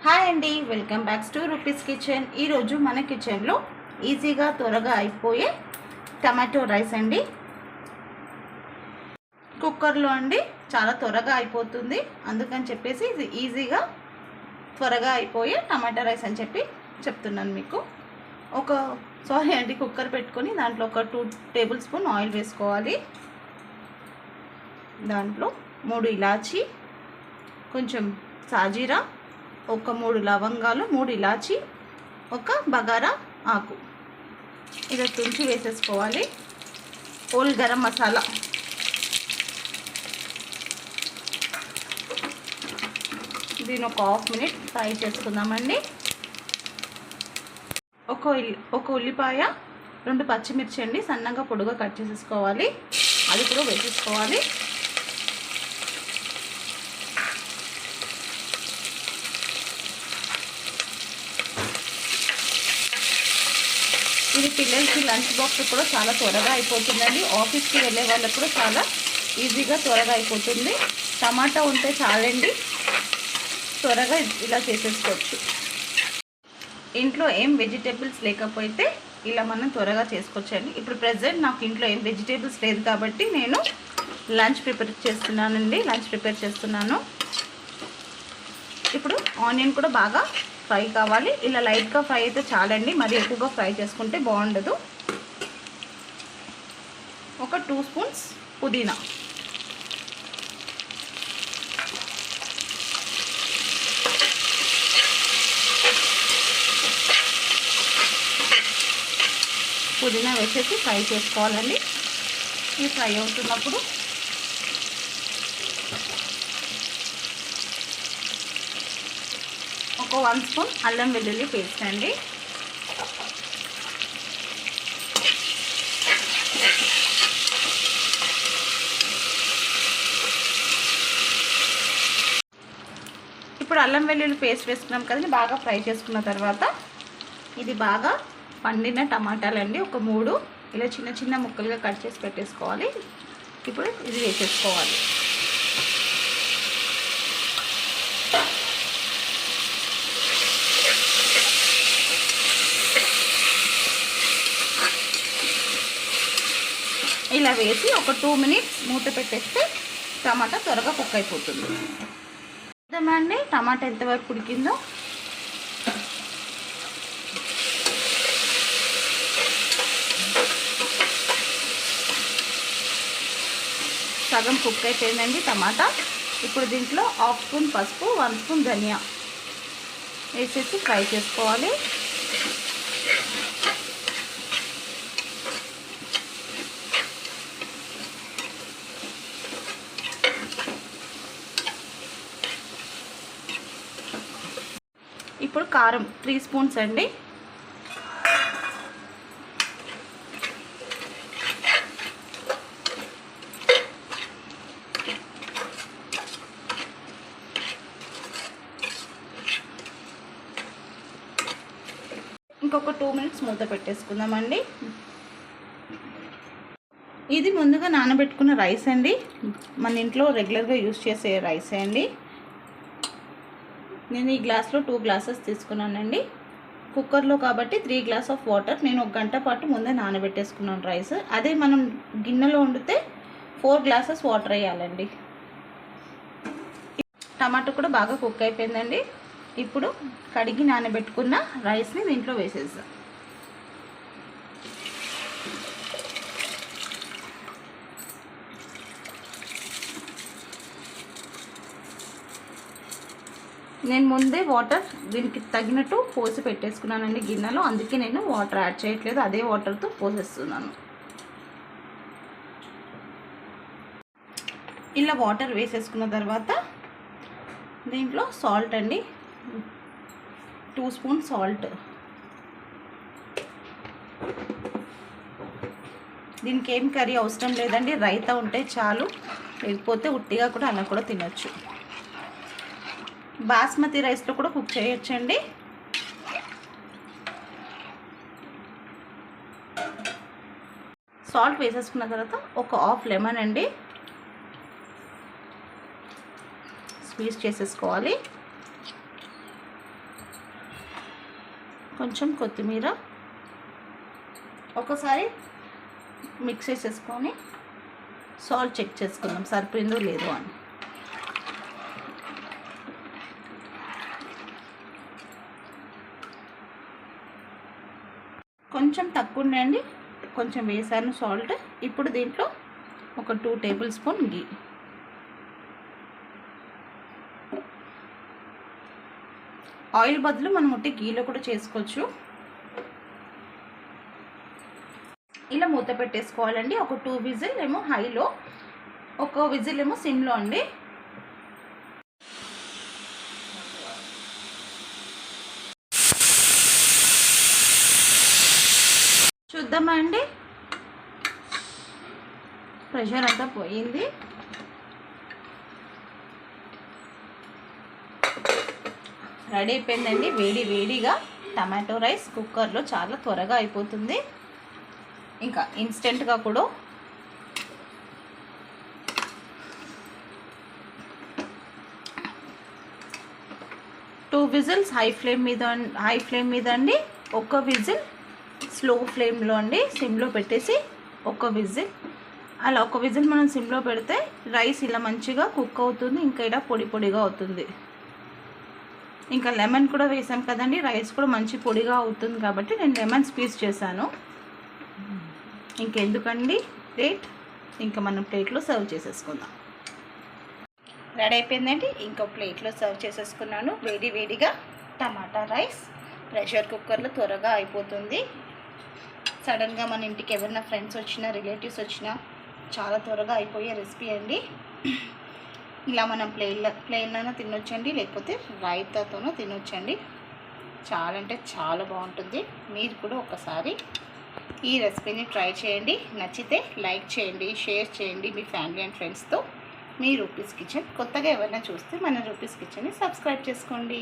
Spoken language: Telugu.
హాయ్ అండి, welcome back to rupees kitchen. ఈరోజు మన కిచెన్లో ఈజీగా త్వరగా అయిపోయే టమాటో రైస్ అండి. కుక్కర్లో అండి చాలా త్వరగా అయిపోతుంది. అందుకని చెప్పేసి ఇది ఈజీగా త్వరగా అయిపోయే టమాటో రైస్ అని చెప్పి చెప్తున్నాను మీకు. కుక్కర్ పెట్టుకొని దాంట్లో ఒక 2 టేబుల్ స్పూన్ ఆయిల్ వేసుకోవాలి. దాంట్లో 3 ఇలాచి, కొంచెం సాజీరా, ఒక 3 లవంగాలు, 3 ఇలాచి, ఒక బగారా ఆకు ఇలా తుంచి వేసేసుకోవాలి. హోల్ గరం మసాలా, దీని ఒక హాఫ్ మినిట్ ఫ్రై చేసుకుందామండి. ఒక ఉల్లిపాయ, 2 పచ్చిమిర్చి అండి సన్నగా పొడుగా కట్ చేసేసుకోవాలి. అది కూడా వేసేసుకోవాలి. ఇది పిల్లలకి లంచ్ బాక్స్ కూడా చాలా త్వరగా అయిపోతుందండి. ఆఫీస్కి వెళ్ళే వాళ్ళకు కూడా చాలా ఈజీగా త్వరగా అయిపోతుంది. టమాటా ఉంటే చాలండి, త్వరగా ఇలా చేసేసుకోవచ్చు. ఇంట్లో ఏం వెజిటేబుల్స్ లేకపోతే ఇలా మనం త్వరగా చేసుకోవచ్చండి. ఇప్పుడు ప్రెజెంట్ నాకు ఇంట్లో ఏం వెజిటేబుల్స్ లేదు కాబట్టి నేను లంచ్ ప్రిపేర్ చేస్తున్నాను. ఇప్పుడు ఆనియన్ కూడా బాగా ఫ్రై కావాలి. ఇలా లైట్గా ఫ్రై అయితే చాలండి, మరి ఎక్కువగా ఫ్రై చేసుకుంటే బాగుండదు. ఒక 2 స్పూన్స్ పుదీనా, వేసేసి ఫ్రై చేసుకోవాలండి. ఇది ఫ్రై అవుతున్నప్పుడు ఒక 1 స్పూన్ అల్లం వెల్లుల్లి పేస్ట్ అండి. ఇప్పుడు అల్లం వెల్లుల్లి పేస్ట్ వేసుకున్నాం కదండి, బాగా ఫ్రై చేసుకున్న తర్వాత ఇది బాగా పండిన టమాటాలండి ఒక 3 ఇలా చిన్న చిన్న ముక్కలుగా కట్ చేసి పెట్టేసుకోవాలి. ఇప్పుడు ఇది వేసేసుకోవాలి. ఇలా వేసి ఒక 2 మినిట్స్ మూత పెట్టేస్తే టమాటా త్వరగా కుక్ అయిపోతుంది. అండి టమాటా ఎంతవరకు ఉడికిందో సగం కుక్ అయిపోయిందండి టమాటా. ఇప్పుడు దీంట్లో 1/2 స్పూన్ పసుపు, 1 స్పూన్ ధనియా వేసేసి ఫ్రై చేసుకోవాలి. ఇప్పుడు కారం 3 స్పూన్స్ అండి. ఇంకొక 2 మినిట్స్ మూత పెట్టేసుకుందామండి. ఇది ముందుగా నానబెట్టుకున్న రైస్ అండి, మన ఇంట్లో రెగ్యులర్గా యూజ్ చేసే రైసే అండి. నేను ఈ గ్లాస్లో 2 గ్లాసెస్ తీసుకున్నానండి. కుక్కర్లో కాబట్టి 3 గ్లాస్ ఆఫ్ వాటర్. నేను 1 గంట పాటు ముందే నానబెట్టేసుకున్నాను రైస్. అదే మనం గిన్నెలో వండితే 4 గ్లాసెస్ వాటర్ వేయాలండి. టమాటో కూడా బాగా కుక్ అయిపోయిందండి. ఇప్పుడు కడిగి నానబెట్టుకున్న రైస్ని దీంట్లో వేసేద్దాం. నేను ముందే వాటర్ దీనికి తగినట్టు పోసి పెట్టేసుకున్నానండి గిన్నెలో, అందుకే నేను వాటర్ యాడ్ చేయట్లేదు, అదే వాటర్తో పోసేస్తున్నాను. ఇలా వాటర్ వేసేసుకున్న తర్వాత దీంట్లో సాల్ట్ అండి, 2 స్పూన్ సాల్ట్. దీనికి ఏం కర్రీ అవసరం లేదండి, రైతా ఉంటే చాలు, లేకపోతే ఉట్టిగా కూడా అలా కూడా తినొచ్చు. బాస్మతి రైస్లో కూడా కుక్ చేయొచ్చండి. సాల్ట్ వేసేసుకున్న తర్వాత ఒక హాఫ్ లెమన్ అండి స్క్వీజ్ చేసేసుకోవాలి. కొంచెం కొత్తిమీర, ఒకసారి మిక్స్ చేసేసుకొని సాల్ట్ చెక్ చేసుకుందాం సరిపోయిందో లేదో అని. కొంచెం తక్కువ ఉండండి, కొంచెం వేసాను సాల్ట్. ఇప్పుడు దీంట్లో ఒక 2 టేబుల్ స్పూన్ గీ. ఆయిల్ బదులు మనం ఉట్టి గీలో కూడా చేసుకోవచ్చు. ఇలా మూత పెట్టేసుకోవాలండి. ఒక 2 విజిల్ ఏమో హైలో, ఒక విజిల్ ఏమో సిమ్లో అండి. చూద్దామా అండి, ప్రెషర్ అంతా పోయింది. రెడీ అయిపోయిందండి. వేడిగా టమాటో రైస్ కుక్కర్లో చాలా త్వరగా అయిపోతుంది. ఇంకా ఇన్స్టెంట్గా కూడా టూ విజిల్స్ హై ఫ్లేమ్ మీద అండి, ఒక విజిల్ స్లో ఫ్లేమ్లో అండి, సిమ్లో పెట్టేసి ఒక విజిల్. అలా ఒక విజిల్ మనం సిమ్లో పెడితే రైస్ ఇలా మంచిగా కుక్ అవుతుంది. ఇంకా ఇలా పొడిగా అవుతుంది. ఇంకా లెమన్ కూడా వేసాం కదండి, రైస్ కూడా మంచి పొడిగా అవుతుంది కాబట్టి నేను లెమన్ స్క్వీజ్ చేశాను. ఇంకెందుకండి లేట్, ఇంకా మనం ప్లేట్లో సర్వ్ చేసేసుకుందాం. రెడీ అయిపోయిందండి. ఇంకో ప్లేట్లో సర్వ్ చేసేసుకున్నాను. వేడిగా టమాటా రైస్ ప్రెషర్ కుక్కర్లో త్వరగా అయిపోతుంది. సడన్గా మన ఇంటికి ఎవరైనా ఫ్రెండ్స్ వచ్చినా రిలేటివ్స్ వచ్చినా చాలా త్వరగా అయిపోయే రెసిపీ అండి. ఇలా మనం ప్లెయిన్ అయినా తినొచ్చండి, లేకపోతే రైతాతోనూ తినొచ్చండి. చాలా అంటే చాలా బాగుంటుంది. మీరు కూడా ఒకసారి ఈ రెసిపీని ట్రై చేయండి. నచ్చితే లైక్ చేయండి, షేర్ చేయండి మీ ఫ్యామిలీ అండ్ ఫ్రెండ్స్తో. మీ రూపీస్ కిచెన్ కొత్తగా ఎవరైనా చూస్తే మన రూపీస్ కిచెన్ని సబ్స్క్రైబ్ చేసుకోండి.